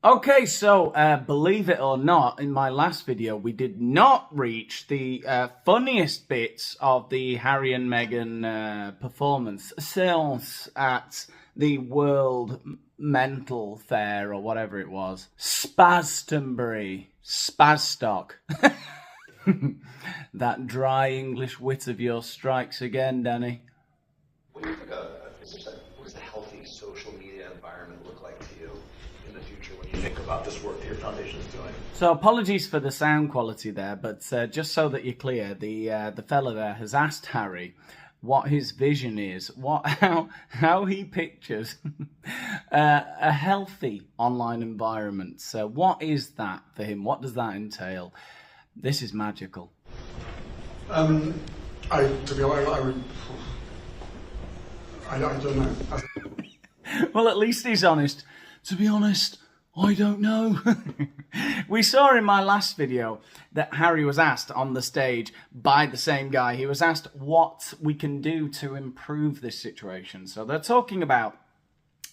Okay, so believe it or not, in my last video, we did not reach the funniest bits of the Harry and Meghan performance seance at the World Mental Fair or whatever it was. Spastonbury. Spasstock. That dry English wit of yours strikes again, Danny. What do you think what does the healthy social media environment look like to you in the future when you think about this work that your foundation is doing? So apologies for the sound quality there, but just so that you're clear, the fella there has asked Harry what his vision is, how he pictures a healthy online environment. So what is that for him? What does that entail? This is magical. To be honest, I don't know. Well, at least he's honest. To be honest, I don't know. We saw in my last video that Harry was asked on the stage by the same guy. He was asked what we can do to improve this situation. So they're talking about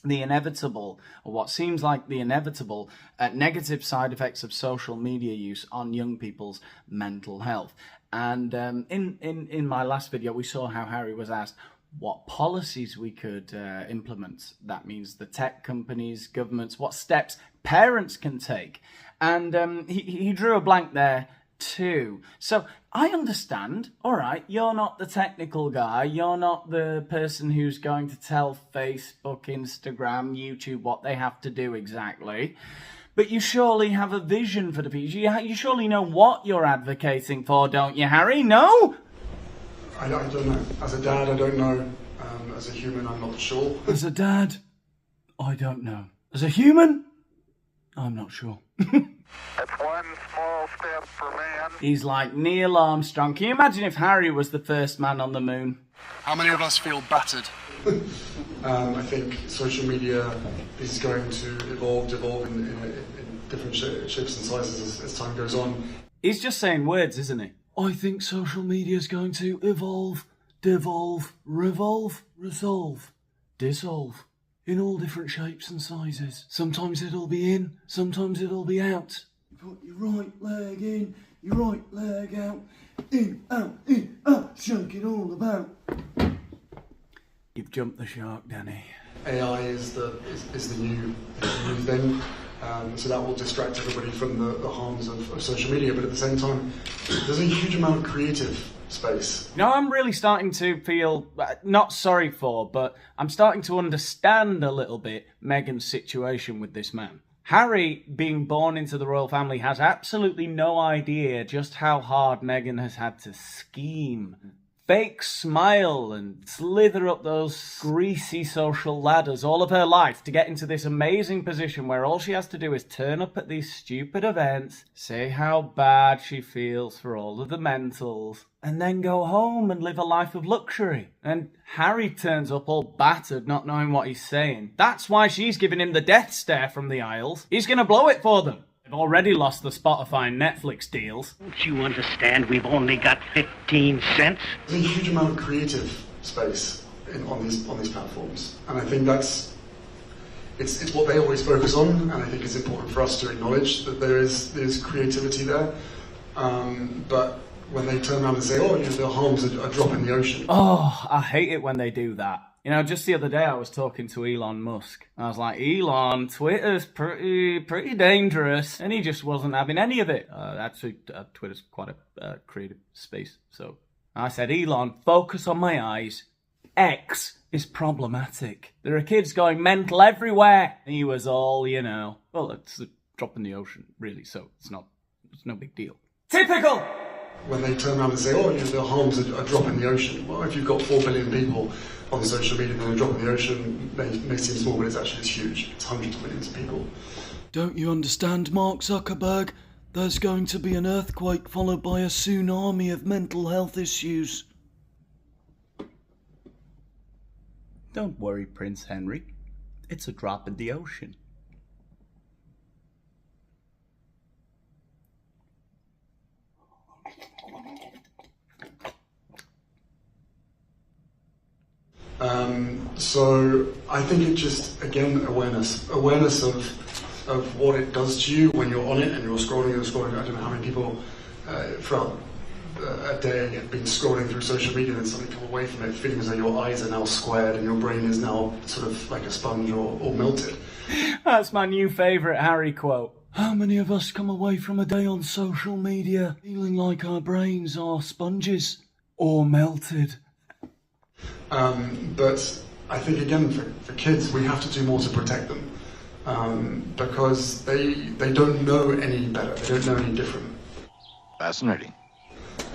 the inevitable, or what seems like the inevitable, negative side effects of social media use on young people's mental health. And in my last video, we saw how Harry was asked what policies we could implement. That means the tech companies, governments, what steps parents can take. And he drew a blank there too. So I understand, all right, you're not the technical guy, you're not the person who's going to tell Facebook, Instagram, YouTube what they have to do exactly, but you surely have a vision for the future. You surely know what you're advocating for, don't you, Harry? No? I don't know. As a dad, I don't know. As a human, I'm not sure. As a dad, I don't know. As a human, I'm not sure. That's one small step for man. He's like Neil Armstrong. Can you imagine if Harry was the first man on the moon? How many of us feel battered? I think social media is going to evolve in different shapes and sizes as time goes on. He's just saying words, isn't he? I think social media is going to evolve, devolve, revolve, resolve, dissolve. In all different shapes and sizes. Sometimes it'll be in, sometimes it'll be out. You put your right leg in, your right leg out, in, out, shake it all about. You've jumped the shark, Danny. AI is the new thing, so that will distract everybody from the harms of social media. But at the same time, there's a huge amount of creative space. Now I'm really starting to feel, not sorry for, but I'm starting to understand a little bit Meghan's situation with this man. Harry, being born into the royal family, has absolutely no idea just how hard Meghan has had to scheme, fake smile and slither up those greasy social ladders all of her life to get into this amazing position where all she has to do is turn up at these stupid events, say how bad she feels for all of the mentals, and then go home and live a life of luxury. And Harry turns up all battered, not knowing what he's saying. That's why she's giving him the death stare from the aisles. He's going to blow it for them. They've already lost the Spotify and Netflix deals. Don't you understand we've only got 15 cents? There's a huge amount of creative space on these platforms, and I think it's what they always focus on, and I think it's important for us to acknowledge that there's creativity there. But when they turn around and say, oh, the harm's a drop in the ocean. Oh, I hate it when they do that. You know, just the other day I was talking to Elon Musk. I was like, Elon, Twitter's pretty dangerous. And he just wasn't having any of it. Actually, Twitter's quite a creative space. So I said, Elon, focus on my eyes. X is problematic. There are kids going mental everywhere. And he was all, well, it's a drop in the ocean, really. So it's no big deal. Typical! When they turn around and say, oh, the harm's a drop in the ocean. Well, if you've got 4 billion people on social media, then a drop in the ocean may seem small, but it's huge. It's hundreds of millions of people. Don't you understand, Mark Zuckerberg? There's going to be an earthquake followed by a tsunami of mental health issues. Don't worry, Prince Henry. It's a drop in the ocean. So I think it just, again, awareness of of what it does to you when you're on it and you're scrolling and scrolling. I don't know how many people throughout a day have been scrolling through social media and suddenly come away from it feeling as though your eyes are now squared and your brain is now sort of like a sponge or melted. That's my new favourite Harry quote. How many of us come away from a day on social media feeling like our brains are sponges or melted? But I think, again, for kids, we have to do more to protect them because they don't know any better. They don't know any different. Fascinating.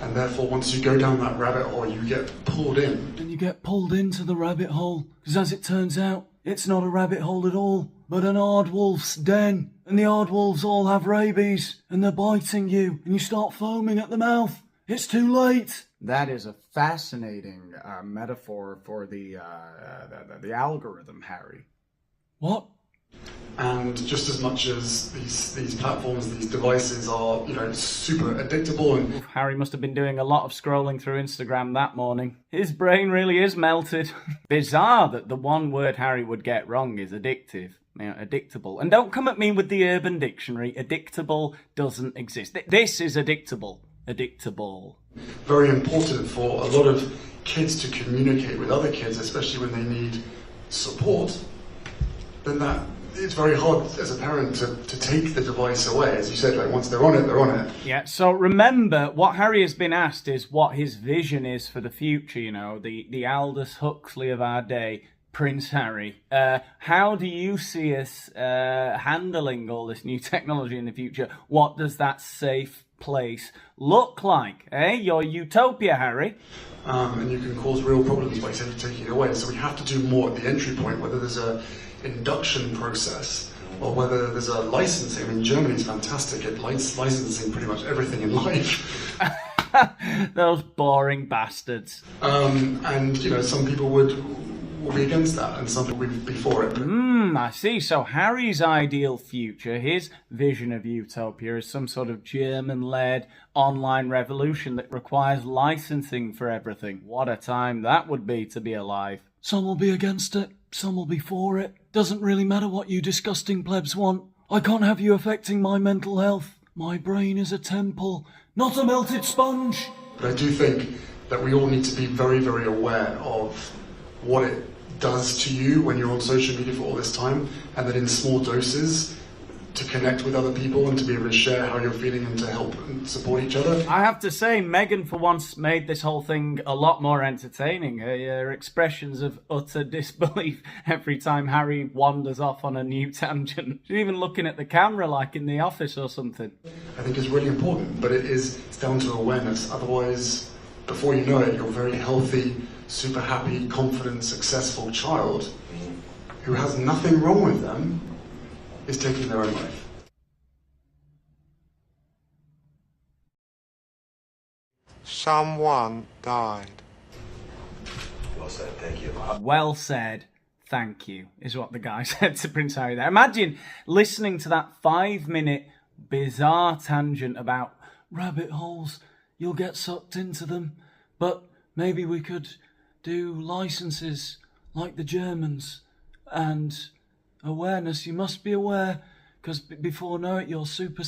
And therefore, once you go down that rabbit hole, you get pulled in. And you get pulled into the rabbit hole, because as it turns out, it's not a rabbit hole at all, but an aardwolf's den. And the aardwolves all have rabies, and they're biting you, and you start foaming at the mouth. It's too late. That is a fascinating metaphor for the algorithm, Harry. What? And just as much as these platforms, these devices are, super addictable. And Harry must have been doing a lot of scrolling through Instagram that morning. His brain really is melted. Bizarre that the one word Harry would get wrong is addictive. Addictable. And don't come at me with the Urban Dictionary. Addictable doesn't exist. This is addictable. Addictable. Very important for a lot of kids to communicate with other kids, especially when they need support. Then it's very hard as a parent to take the device away. As you said, like once they're on it, they're on it. Yeah, so remember, what Harry has been asked is what his vision is for the future, the Aldous Huxley of our day, Prince Harry. How do you see us handling all this new technology in the future? What does that safe place look like? Your utopia, Harry. And you can cause real problems by taking it away. So we have to do more at the entry point, whether there's a induction process or whether there's a licensing. I mean, Germany's fantastic at licensing pretty much everything in life. Those boring bastards. And some people will be against that and some people will be for it. I see. So Harry's ideal future, his vision of utopia, is some sort of German-led online revolution that requires licensing for everything. What a time that would be to be alive. Some will be against it, some will be for it. Doesn't really matter what you disgusting plebs want. I can't have you affecting my mental health. My brain is a temple, not a melted sponge. But I do think that we all need to be very, very aware of what it does to you when you're on social media for all this time, and that in small doses to connect with other people and to be able to share how you're feeling and to help and support each other. I have to say, Meghan for once made this whole thing a lot more entertaining. Her expressions of utter disbelief every time Harry wanders off on a new tangent. She's even looking at the camera like in The Office or something. I think it's really important, but it's down to awareness. Otherwise, before you know it, you're a very healthy, super happy, confident, successful child who has nothing wrong with them is taking their own life. Someone died. Well said, thank you. Well said, thank you, is what the guy said to Prince Harry there. Imagine listening to that 5-minute bizarre tangent about rabbit holes. You'll get sucked into them, but maybe we could do licenses like the Germans and awareness. You must be aware, because before know it, you're super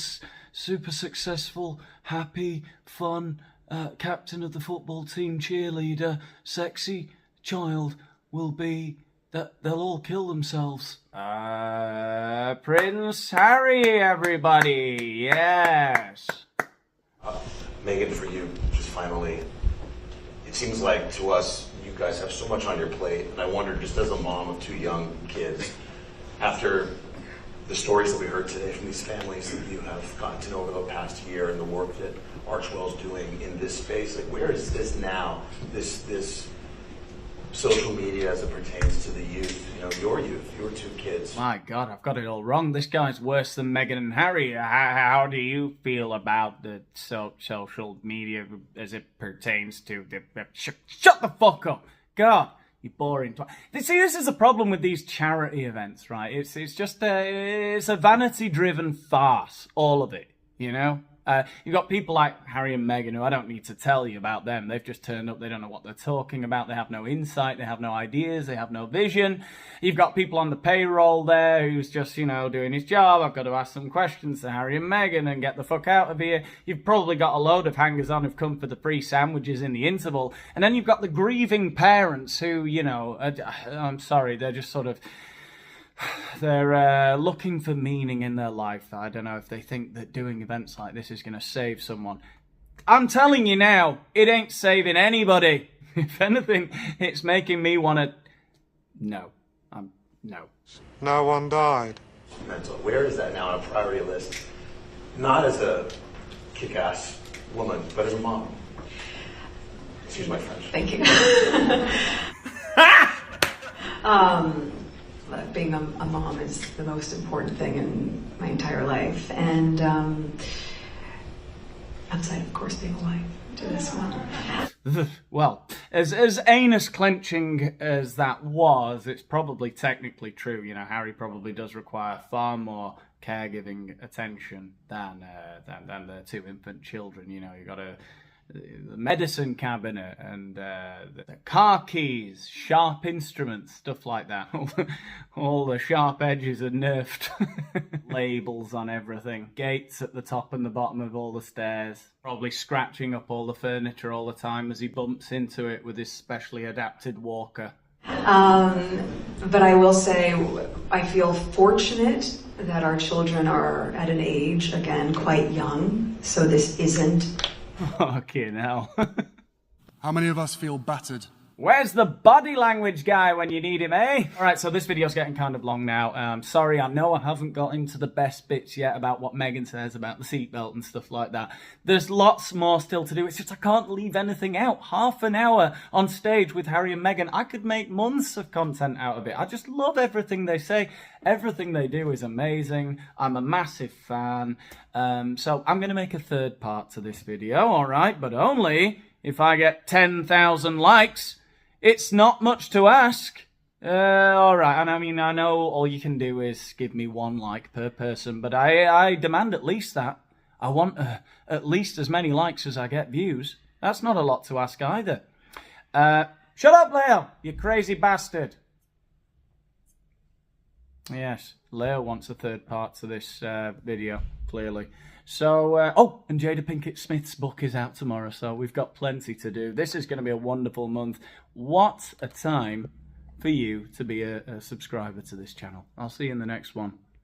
successful, happy, fun, captain of the football team, cheerleader, sexy child will be that they'll all kill themselves. Prince Harry, everybody, yes. Meghan, for you, just finally, it seems like to us, you guys have so much on your plate, and I wonder, just as a mom of 2 young kids, after the stories that we heard today from these families that you have gotten to know over the past year and the work that Archwell's doing in this space, like where is this now, this social media as it pertains to the youth, your 2 kids? My God, I've got it all wrong. This guy's worse than Meghan and Harry. How do you feel about the social media as it pertains to the... Shut the fuck up! God, you boring... See, this is the problem with these charity events, right? It's just it's a vanity-driven farce, all of it, You've got people like Harry and Meghan, who I don't need to tell you about them. They've just turned up. They don't know what they're talking about. They have no insight. They have no ideas. They have no vision. You've got people on the payroll there who's just, you know, doing his job. I've got to ask some questions to Harry and Meghan and get the fuck out of here. You've probably got a load of hangers-on who've come for the free sandwiches in the interval. And then you've got the grieving parents who, you know, I'm sorry, they're just sort of... They're looking for meaning in their life. I don't know if they think that doing events like this is going to save someone. I'm telling you now, it ain't saving anybody. If anything, it's making me want to... No. No. No one died. Mental. Where is that now on a priority list? Not as a kick-ass woman, but as a mom. Excuse my French. Thank you. Being a mom is the most important thing in my entire life, and outside, of course, being a wife to this one. Well, as anus clenching as that was, it's probably technically true. You know, Harry probably does require far more caregiving attention than the two infant children. You know, you got the medicine cabinet and the car keys, sharp instruments, stuff like that. All the sharp edges are nerfed. Labels on everything. Gates at the top and the bottom of all the stairs. Probably scratching up all the furniture all the time as he bumps into it with his specially adapted walker. But I will say I feel fortunate that our children are at an age, again, quite young, so this isn't... Fucking hell. How many of us feel battered? Where's the body language guy when you need him, eh? Alright, so this video's getting kind of long now. Sorry, I know I haven't got into the best bits yet about what Meghan says about the seatbelt and stuff like that. There's lots more still to do. It's just I can't leave anything out. Half an hour on stage with Harry and Meghan. I could make months of content out of it. I just love everything they say. Everything they do is amazing. I'm a massive fan. So I'm going to make a third part to this video, alright? But only if I get 10,000 likes. It's not much to ask. Alright, and I mean, I know all you can do is give me 1 like per person, but I demand at least that. I want at least as many likes as I get views. That's not a lot to ask either. Shut up, Leo, you crazy bastard. Yes, Leo wants a third part to this video, clearly. So, oh, and Jada Pinkett Smith's book is out tomorrow, so we've got plenty to do. This is going to be a wonderful month. What a time for you to be a subscriber to this channel. I'll see you in the next one.